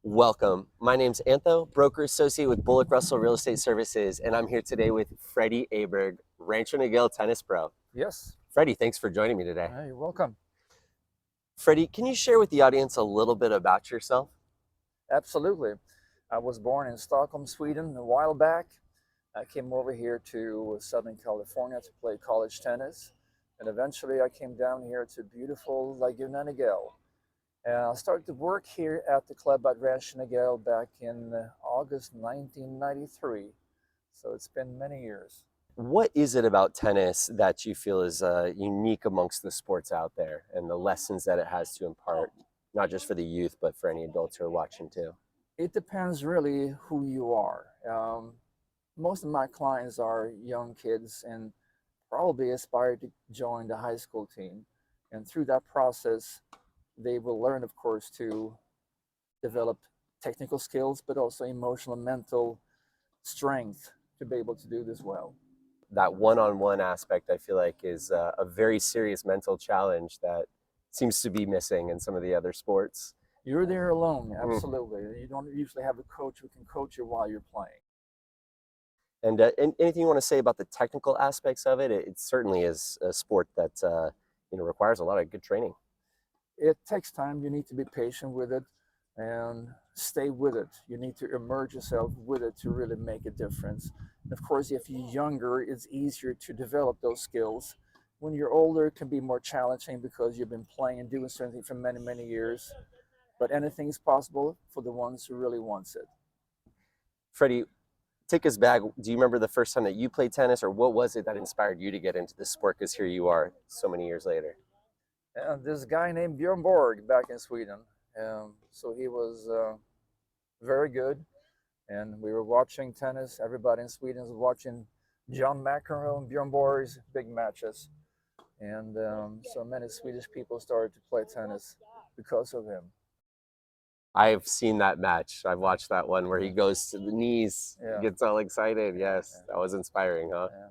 Welcome. My name's Antho, broker associate with Bullock Real Estate Services, and I'm here today with Fredde Aberg, Rancho Niguel tennis pro. Yes. Fredde, thanks for joining me today. You're welcome. Fredde, can you share with the audience a little bit about yourself? Absolutely. I was born in Stockholm, Sweden a while back. I came over here to Southern California to play college tennis. And eventually I came down here to beautiful Rancho Niguel. And I started to work here at the club at Rancho Niguel back in August 1993. So it's been many years. What is it about tennis that you feel is unique amongst the sports out there and the lessons that it has to impart, not just for the youth, but for any adults who are watching too? It depends really who you are. Most of my clients are young kids and probably aspire to join the high school team. And through that process, they will learn, of course, to develop technical skills, but also emotional and mental strength to be able to do this well. That one-on-one aspect, I feel like, is a very serious mental challenge that seems to be missing in some of the other sports. You're there alone, absolutely. You don't usually have a coach who can coach you while you're playing. And anything you want to say about the technical aspects of it? It certainly is a sport that requires a lot of good training. It takes time. You need to be patient with it and stay with it. You need to immerse yourself with it to really make a difference. And of course, if you're younger, it's easier to develop those skills. When you're older, it can be more challenging because you've been playing and doing something for many, many years. But anything is possible for the ones who really wants it. Fredde, take us back. Do you remember the first time that you played tennis, or what was it that inspired you to get into this sport? Because here you are so many years later. And this guy named Björn Borg back in Sweden. So he was very good. And we were watching tennis. Everybody in Sweden was watching John McEnroe and Björn Borg's big matches. And so many Swedish people started to play tennis because of him. I've seen that match. I've watched that one where he goes to the knees, gets all excited. Yes, that was inspiring, huh? Yeah.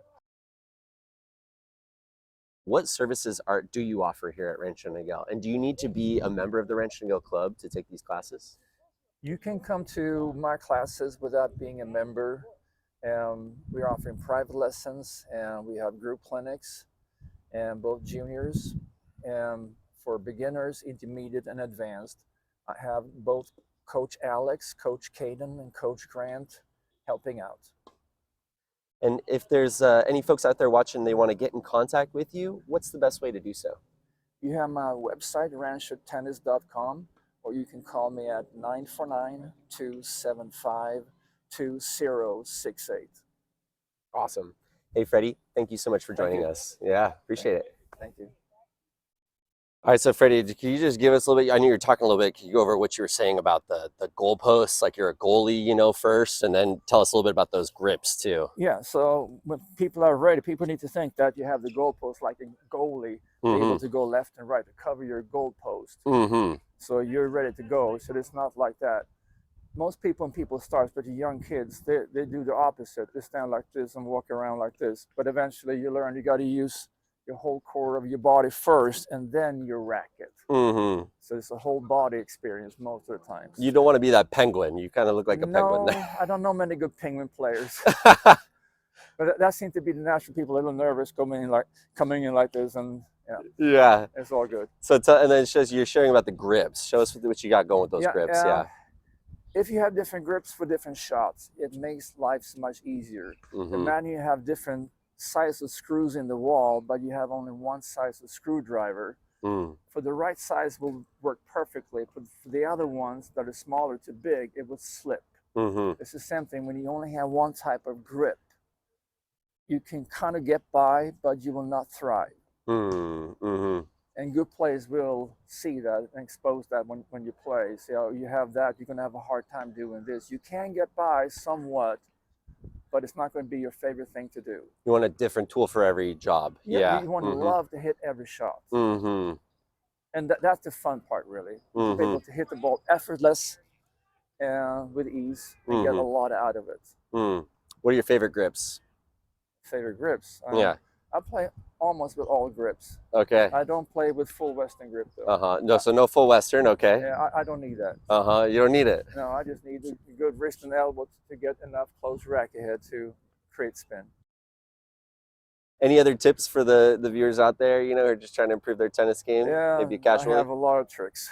What services do you offer here at Rancho Niguel? And do you need to be a member of the Rancho Niguel Club to take these classes? You can come to my classes without being a member. We're offering private lessons, and we have group clinics, and both juniors, and for beginners, intermediate, and advanced. I have both Coach Alex, Coach Caden, and Coach Grant helping out. And if there's any folks out there watching, they want to get in contact with you, what's the best way to do so? You have my website, ranchotennis.com, or you can call me at 949-275-2068. Awesome. Hey, Fredde, thank you so much for joining us. Yeah, appreciate it. Thank you. All right, so Fredde, can you just give us a little bit, I know you're talking a little bit, can you go over what you were saying about the goalposts, like you're a goalie, first, and then tell us a little bit about those grips too. Yeah, so when people are ready, people need to think that you have the goalpost like a goalie, able to go left and right to cover your goalpost. So you're ready to go, so it's not like that. Most people, when people start, but the young kids, they do the opposite. They stand like this and walk around like this. But eventually you learn you got to use your whole core of your body first, and then your racket. So it's a whole body experience most of the time. You don't want to be that penguin. You kind of look like a penguin. No, I don't know many good penguin players. But that seems to be the natural people, a little nervous coming in like this, and yeah, it's all good. So and then it shows you're sharing about the grips. Show us what you got going with those grips. If you have different grips for different shots, it makes life so much easier. Imagine you have different size of screws in the wall, but you have only one size of screwdriver. For the right size will work perfectly, but for the other ones that are smaller to big, it would slip. It's the same thing when you only have one type of grip. You can kind of get by, but you will not thrive. And good players will see that and expose that when you play. So you have that, you're going to have a hard time doing this. You can get by somewhat, but it's not going to be your favorite thing to do. You want a different tool for every job. Yeah. You want to love to hit every shot. And that's the fun part, really. To be able to hit the ball effortless and with ease and get a lot out of it. What are your favorite grips? Favorite grips? I play almost with all grips. Okay. I don't play with full Western grip though. No, so no full Western. Okay. Yeah, I don't need that. You don't need it. No, I just need a good wrist and elbow to get enough close racket head to create spin. Any other tips for the viewers out there, you know, who are just trying to improve their tennis game? Yeah, Maybe casually? I have a lot of tricks.